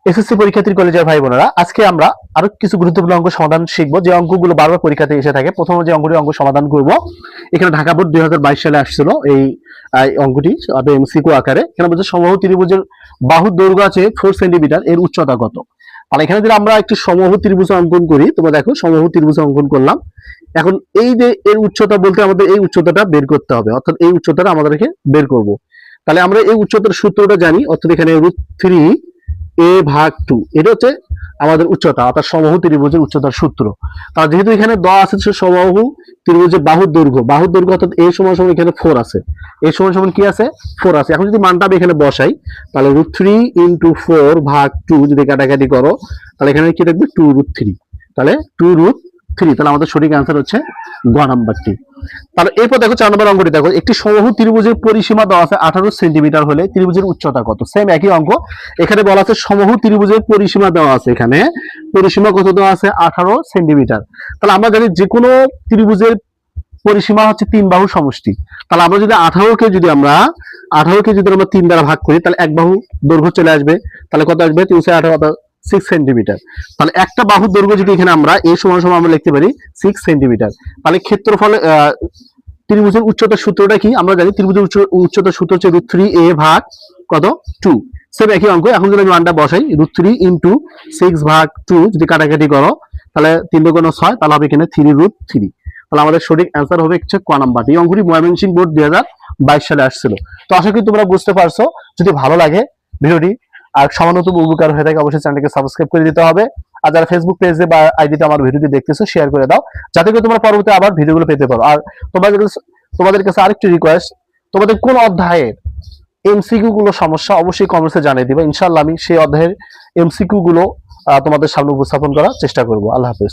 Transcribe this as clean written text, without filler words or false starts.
SSC পরীক্ষার্থী কলেজের ভাই বোনেরা, আজকে আমরা আরো কিছু গুরুত্বপূর্ণ অঙ্ক সমাধান শিখবো, যে অঙ্কগুলো বারবার পরীক্ষাতে এসে থাকে। প্রথমে যে অঙ্ক সমাধান করব, এখানে ঢাকা বোর্ড 2022 সালে আসছিল এই অঙ্কটি এমসিকিউ আকারে। এখানে বলছে সমবাহু ত্রিভুজের বাহুর দৈর্ঘ্য আছে 4 সেন্টিমিটার, এর উচ্চতা কত? তাহলে এখানে যদি আমরা একটি সমবাহু ত্রিভুজ অঙ্কন করি, তোমরা দেখো সমবাহু ত্রিভুজ অঙ্কন করলাম। এখন এই যে এর উচ্চতা বলতে আমাদের এই উচ্চতাটা বের করতে হবে, অর্থাৎ এই উচ্চতাটা আমাদেরকে বের করব। তাহলে আমরা এই উচ্চতার সূত্রটা জানি, অর্থাৎ এখানে √3a/2, এটা হচ্ছে আমাদের উচ্চতা, অর্থাৎ সমবাহু ত্রিভুজের উচ্চতার সূত্র। তার যেহেতু এখানে দেওয়া আছে সমবাহু ত্রিভুজের বাহুর দৈর্ঘ্য অর্থাৎ a সমান এখানে 4 আছে, a সমান কি আছে 4 আছে। এখন যদি মানটা আমি এখানে বসাই, তাহলে √3 × 4/2 যদি কাটাকাটি করো, তাহলে এখানে কি থাকবে 2√3, তাহলে 2√3, তাহলে আমাদের সঠিক অ্যান্সার হচ্ছে গ নাম্বারটি। তাহলে এরপর দেখো 4 নম্বর অঙ্কটি দেখো, একটি সমবাহু ত্রিভুজের পরিসীমা দেওয়া আছে 18 সেন্টিমিটার হলে ত্রিভুজের উচ্চতা কত? সেম একই অঙ্ক, এখানে বলা আছে সমবাহু ত্রিভুজের পরিসীমা দেওয়া আছে, এখানে পরিসীমা কত দেওয়া আছে 18 সেন্টিমিটার। তাহলে আমরা জানি যে কোনো ত্রিভুজের পরিসীমা হচ্ছে 3 বাহু সমষ্টি। তাহলে আমরা যদি 18কে যদি আমরা 3 দ্বারা ভাগ করি, তাহলে এক বাহু দৈর্ঘ্য চলে আসবে, তাহলে কত আসবে 318, 6 সেন্টিমিটার। তাহলে একটা বাহুর দৈর্ঘ্য যদি এখানে আমরা a সমান আমরা লিখতে পারি 6 সেন্টিমিটার। তাহলে ক্ষেত্রফল ত্রিভুজের উচ্চতার সূত্রটা কি? আমরা জানি ত্রিভুজের উচ্চতার সূত্র হচ্ছে √3a ভাগ কত 2, সেম একই অঙ্ক। এখন যদি আমি মানটা বসাই, √3 × 6/2 যদি কাটাকাটি করো, তাহলে 3 × 6, তাহলে হবে এখানে 3√3। তাহলে আমাদের সঠিক অ্যান্সার হবে হচ্ছে ক নাম্বার। এই অঙ্কটি ময়মনসিংহ বোর্ড 2022 সালে আসছিল। তো আশা করি তোমরা বুঝতে পারছো। যদি ভালো লাগে ভিডিওটি আর সামান্যতম উপকার হয়ে থাকে, অবশ্যই চ্যানেলকে সাবস্ক্রাইব করে দিতে হবে। আর যারা ফেসবুক পেজে বা আইডিতে আমার ভিডিওটি দেখতেছো, শেয়ার করে দাও, যাতে করে তোমরা পরবর্তী আবার ভিডিওগুলো পেতে পারো। আর তোমাদের কাছে আরেকটি রিকোয়েস্ট, তোমাদের কোন অধ্যায়ের এমসিকিউ গুলো সমস্যা অবশ্যই কমেন্টসে জানিয়ে দিবে। ইনশাআল্লাহ আমি সেই অধ্যায়ের এমসিকিউ গুলো তোমাদের সামনে উপস্থাপন করার চেষ্টা করব। আল্লাহ হাফেজ।